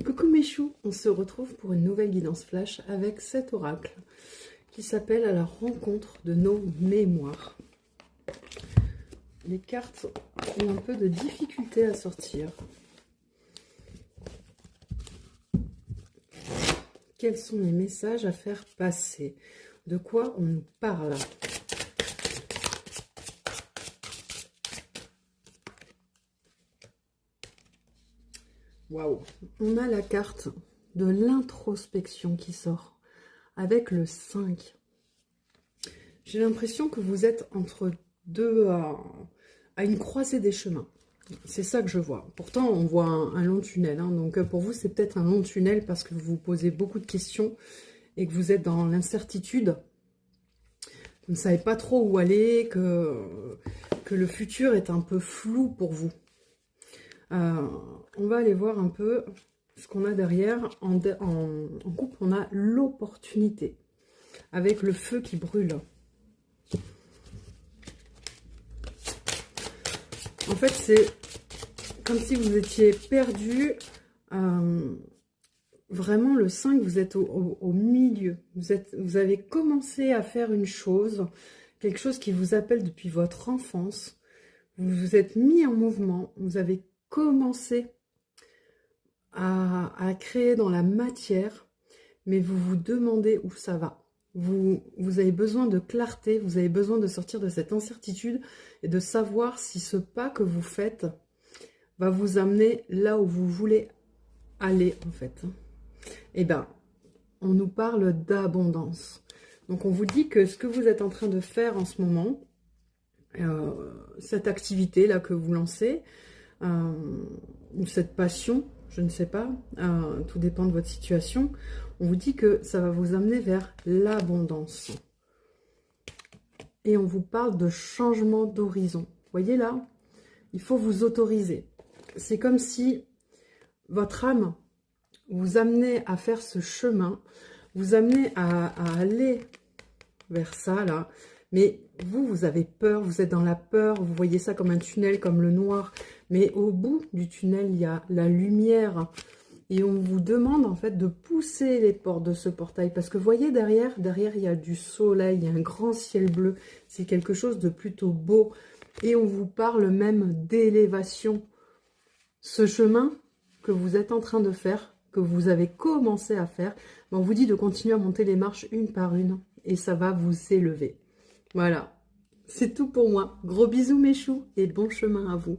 Coucou mes choux, on se retrouve pour une nouvelle guidance flash avec cet oracle qui s'appelle à la rencontre de nos mémoires. Les cartes ont un peu de difficulté à sortir. Quels sont les messages à faire passer? De quoi on nous parle? Waouh! On a la carte de l'introspection qui sort avec le 5. J'ai l'impression que vous êtes entre deux, à une croisée des chemins. C'est ça que je vois. Pourtant, on voit un long tunnel. Donc, pour vous, c'est peut-être un long tunnel parce que vous vous posez beaucoup de questions et que vous êtes dans l'incertitude. Vous ne savez pas trop où aller, que le futur est un peu flou pour vous. On va aller voir un peu ce qu'on a derrière. En couple, on a l'opportunité avec le feu qui brûle. En fait, c'est comme si vous étiez perdu. Vraiment, le 5, vous êtes au milieu. Vous avez commencé à faire une chose, quelque chose qui vous appelle depuis votre enfance. Vous vous êtes mis en mouvement. Vous avez commencé à créer dans la matière, mais vous vous demandez où ça va. Vous avez besoin de clarté, vous avez besoin de sortir de cette incertitude et de savoir si ce pas que vous faites va vous amener là où vous voulez aller, en fait. Eh bien, on nous parle d'abondance. Donc, on vous dit que ce que vous êtes en train de faire en ce moment, cette activité-là que vous lancez, ou cette passion, je ne sais pas, tout dépend de votre situation, on vous dit que ça va vous amener vers l'abondance. Et on vous parle de changement d'horizon. Vous voyez là, il faut vous autoriser. C'est comme si votre âme vous amenait à faire ce chemin, vous amenez à aller vers ça là, mais vous avez peur, vous êtes dans la peur, vous voyez ça comme un tunnel, comme le noir, mais au bout du tunnel, il y a la lumière, et on vous demande en fait de pousser les portes de ce portail, parce que vous voyez derrière il y a du soleil, il y a un grand ciel bleu, c'est quelque chose de plutôt beau, et on vous parle même d'élévation. Ce chemin que vous êtes en train de faire, que vous avez commencé à faire, on vous dit de continuer à monter les marches une par une, et ça va vous élever. Voilà, c'est tout pour moi. Gros bisous mes choux et bon chemin à vous.